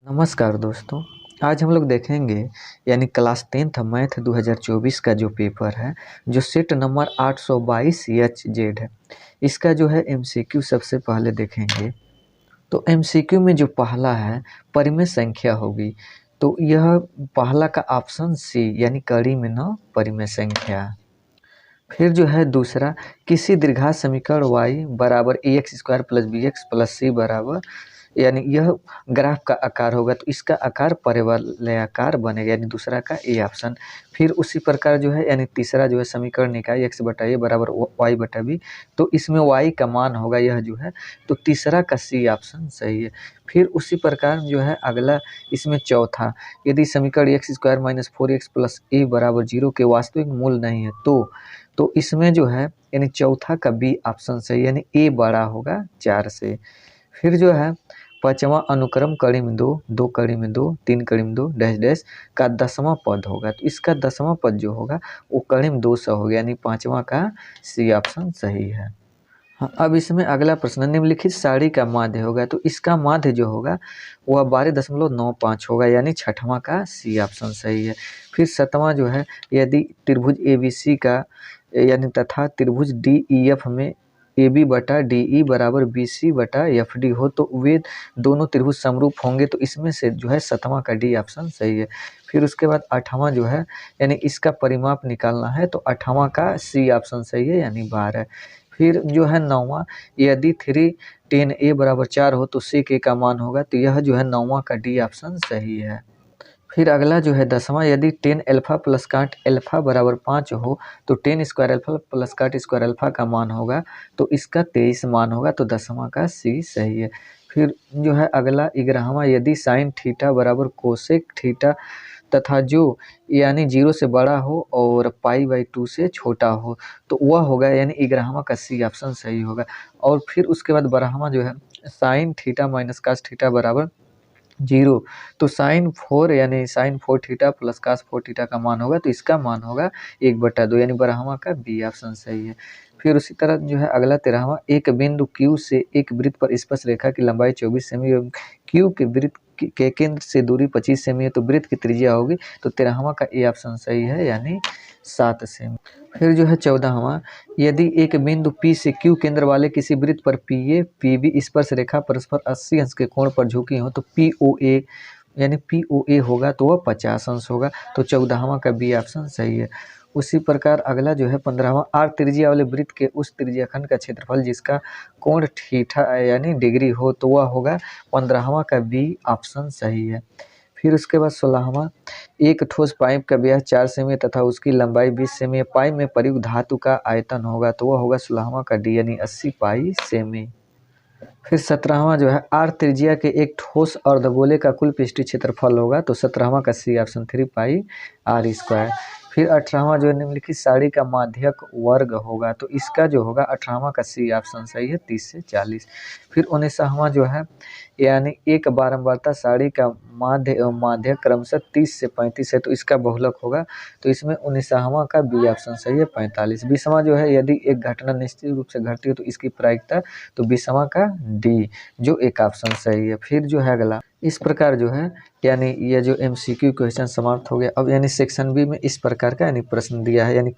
नमस्कार दोस्तों। आज हम लोग देखेंगे क्लास 10th मैथ 2024 का जो पेपर है, जो सेट नंबर 822 HZ है। इसका जो है MCQ सबसे पहले देखेंगे। तो MCQ में जो पहला है परिमेय संख्या होगी, तो यह पहला का ऑप्शन सी यानी कड़ी में न परिमेय संख्या। फिर जो है दूसरा, किसी द्विघात समीकरण y बराबर ax² + bx + c बराबर यानी यह ग्राफ का आकार होगा, तो इसका आकार परवलयाकार बनेगा, यानी दूसरा का ए ऑप्शन। फिर उसी प्रकार जो है यानी तीसरा जो है समीकरण निकाय x/a बराबर y/b, तो इसमें y का मान होगा यह जो है, तो तीसरा का सी ऑप्शन सही है। फिर उसी प्रकार जो है अगला, इसमें चौथा, यदि समीकरण x² - 4x + a बराबर 0 के वास्तविक मूल नहीं है तो इसमें जो है यानी चौथा का बी ऑप्शन सही, यानी ए बड़ा होगा 4 से। फिर जो है पांचवा अनुक्रम कड़ी में 2, 2 कड़ी में 2, 3 कड़ी में 2 डैश डैश का 10वां पद होगा, तो इसका 10वां पद जो होगा वो कड़ी में 200 हो गया, यानी पांचवा का सी ऑप्शन सही है। हाँ, अब इसमें अगला प्रश्न, निम्नलिखित सारणी का माध्य होगा, तो इसका माध्य जो होगा वह 12.95 होगा, यानी छठवां का सी ऑप्शन सही है। फिर सतवां जो है, यदि त्रिभुज ABC का यानी तथा त्रिभुज DEF में AB/DE बराबर BC/FD हो, तो वे दोनों त्रिभुज समरूप होंगे, तो इसमें से जो है सतवां का डी ऑप्शन सही है। फिर उसके बाद आठवां जो है यानी इसका परिमाप निकालना है, तो आठवां का सी ऑप्शन सही है, यानी 12। फिर जो है नौवां, यदि 3 10a बराबर 4 हो तो sec a का मान होगा, तो यह जो है नौवां का डी ऑप्शन सही है। फिर अगला जो है 10वां, यदि 10 अल्फा प्लस काट अल्फा बराबर 5 हो, तो 10² अल्फा प्लस काट² अल्फा का मान होगा, तो इसका 23 मान होगा, तो 10वां का सी सही है। फिर जो है अगला 11वां, यदि साइन थीटा बराबर कोसेक थीटा तथा जो यानी 0 से बड़ा हो और π/2 से छोटा हो, तो वह होगा, यानी 11वां का सी ऑप्शन सही होगा। और फिर उसके बाद 12वां जो है, sine theta minus cos theta बराबर 0, तो साइन 4 यानी sine 4 theta plus cos 4 theta का मान होगा, तो इसका मान होगा 1/2, यानी 12वां का बी ऑप्शन सही है। फिर उसी तरह जो है अगला 13वां, एक बिंदु Q से एक वृत्त पर स्पर्श रेखा की लंबाई 24 सेमी एवं Q के वृत्त के केंद्र से दूरी 25 सेमी है, तो वृत्त की त्रिज्या होगी, तो 13वां का ए ऑप्शन सही है, यानी 7 सेमी। फिर जो है 14वां, यदि एक बिंदु P से Q केंद्र वाले किसी वृत्त पर PA PB स्पर्श रेखा परस्पर 80 अंश के कोण पर झुकी हो, तो POA यानी POA होगा, तो वह 50 अंश होगा, तो 14वां का बी ऑप्शन सही है। उसी प्रकार अगला जो है 15वां, आर त्रिज्या वाले वृत्त के उस त्रिज्याखंड का क्षेत्रफल जिसका कोण थीटा यानी डिग्री हो, तो वह होगा 15वां का बी ऑप्शन सही है। फिर उसके बाद 16वां, एक ठोस पाइप का व्यास 4 सेमी तथा उसकी लंबाई 20 सेमी है, पाइप में प्रयुक्त धातु का आयतन होगा, तो वह होगा 16वां का डी, यानी 80 पाई सेमी। फिर 17वां जो है, आर त्रिज्या के एक ठोस अर्धगोले का कुल पृष्ठीय क्षेत्रफल होगा, तो 17वां का सी ऑप्शन 3 पाई r²। फिर 18वां जो है, निम्नलिखित सारणी का माध्यक वर्ग होगा, तो इसका जो होगा 18वां का सी ऑप्शन सही है, 30 से 40। फिर 19वां जो है, यानी एक बारंबारता सारणी का माध्य एवं माध्यक क्रमशः 30 से 35 है, तो इसका बहुलक होगा, तो इसमें 19वां का बी ऑप्शन सही है, 45। 20वां जो है, यदि एक घटना निश्चित रूप से घटती है तो इसकी प्रायिकता, तो 20वां का डी, जो एक ऑप्शन सही है। फिर जो है अगला, इस प्रकार जो है यानी यह जो MCQ क्वेश्चन समाप्त हो गया। अब यानी सेक्शन बी में इस प्रकार का यानी प्रश्न दिया है, यानी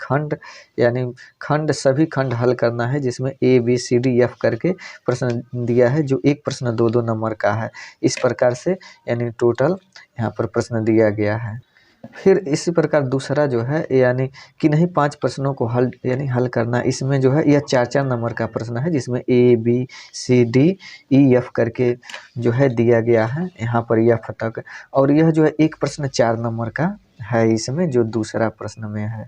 खंड सभी खंड हल करना है, जिसमें ABCDF करके प्रश्न दिया है, जो एक प्रश्न 2-2 नंबर का है। इस प्रकार से यानी टोटल यहाँ पर प्रश्न दिया गया है। फिर इसी प्रकार दूसरा जो है यानी कि नहीं 5 प्रश्नों को हल करना, इसमें जो है यह 4-4 नंबर का प्रश्न है, जिसमें ABCDEF करके जो है दिया गया है यहाँ पर F तक, और यह जो है एक प्रश्न 4 नंबर का है इसमें, जो दूसरा प्रश्न में है।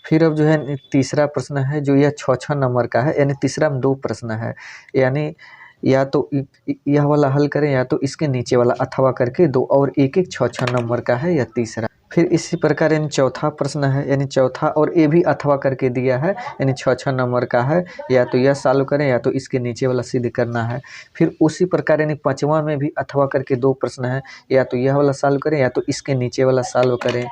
फिर अब जो है तीसरा प्रश्न है, जो यह 6-6 नंबर का है, यानी तीसरा में 2 प्रश्न है, यानी या तो यह वाला हल करें या तो इसके नीचे वाला अथवा करके 2, और एक 6-6 नंबर का है यह तीसरा। फिर इसी प्रकार यानी चौथा प्रश्न है, यानी चौथा और ये भी अथवा करके दिया है, यानी 6-6 नंबर का है, या तो यह सॉल्व करें या तो इसके नीचे वाला सिद्ध करना है। फिर उसी प्रकार यानी 5वां में भी अथवा करके 2 प्रश्न है, या तो यह वाला सॉल्व करें या तो इसके नीचे वाला सॉल्व करें।